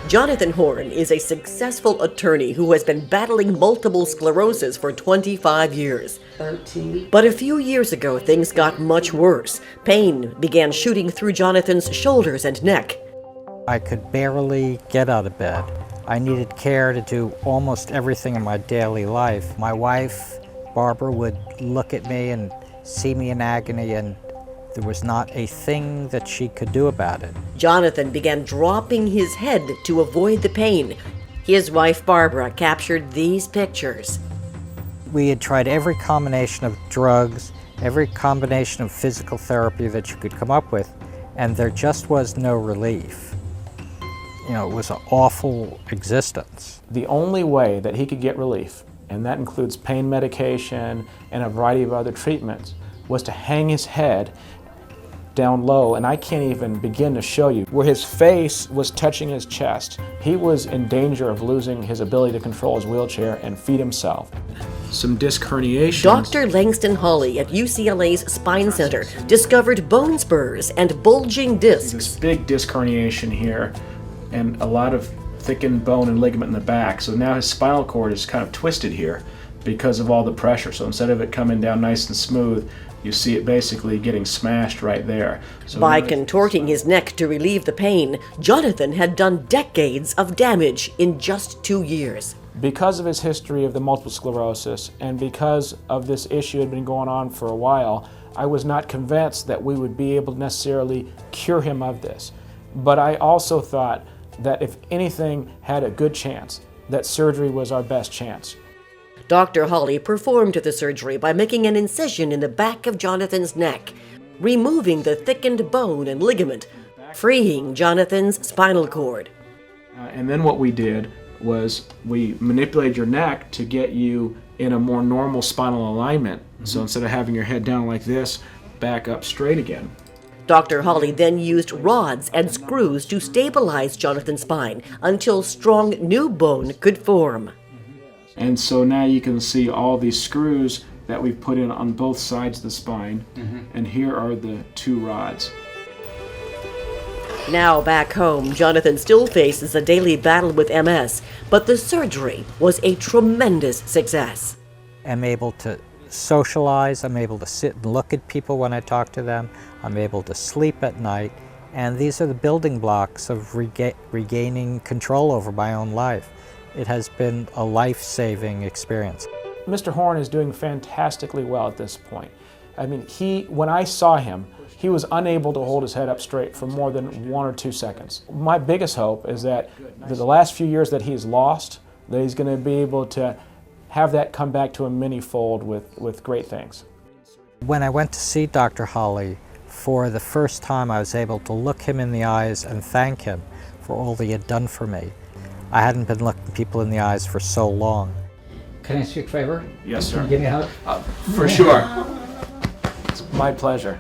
Jonathan Horne is a successful attorney who has been battling multiple sclerosis for 25 years. 13. But a few years ago, things got much worse. Pain began shooting through Jonathan's shoulders and neck. I could barely get out of bed. I needed care to do almost everything in my daily life. My wife, Barbara, would look at me and see me in agony, and there was not a thing that she could do about it. Jonathan began dropping his head to avoid the pain. His wife, Barbara, captured these pictures. We had tried every combination of drugs, every combination of physical therapy that you could come up with, and there just was no relief. You know, it was an awful existence. The only way that he could get relief, and that includes pain medication and a variety of other treatments, was to hang his head down low, and I can't even begin to show you. Where his face was touching his chest, he was in danger of losing his ability to control his wheelchair and feed himself. Some disc herniations. Dr. Langston Holly at UCLA's Spine Center discovered bone spurs and bulging discs. This big disc herniation here and a lot of thickened bone and ligament in the back. So now his spinal cord is kind of twisted here because of all the pressure. So instead of it coming down nice and smooth, you see it basically getting smashed right there. So by contorting his neck to relieve the pain, Jonathan had done decades of damage in just 2 years. Because of his history of the multiple sclerosis and because of this issue had been going on for a while, I was not convinced that we would be able to necessarily cure him of this. But I also thought that if anything had a good chance, that surgery was our best chance. Dr. Holly performed the surgery by making an incision in the back of Jonathan's neck, removing the thickened bone and ligament, freeing Jonathan's spinal cord. And then what we did was we manipulated your neck to get you in a more normal spinal alignment. So instead of having your head down like this, back up straight again. Dr. Holly then used rods and screws to stabilize Jonathan's spine until strong new bone could form. And so now you can see all these screws that we've put in on both sides of the spine, and here are the 2 rods. Now back home, Jonathan still faces a daily battle with MS, but the surgery was a tremendous success. I'm able to socialize, I'm able to sit and look at people when I talk to them, I'm able to sleep at night, and these are the building blocks of regaining control over my own life. It has been a life-saving experience. Mr. Horne is doing fantastically well at this point. I mean, when I saw him, he was unable to hold his head up straight for more than 1 or 2 seconds. My biggest hope is that the last few years that he's lost, that he's going to be able to have that come back to him many-fold with great things. When I went to see Dr. Holly, for the first time I was able to look him in the eyes and thank him for all he had done for me. I hadn't been looking people in the eyes for so long. Can I ask you a favor? Yes, sir. Can you give me a hug? For sure. It's my pleasure.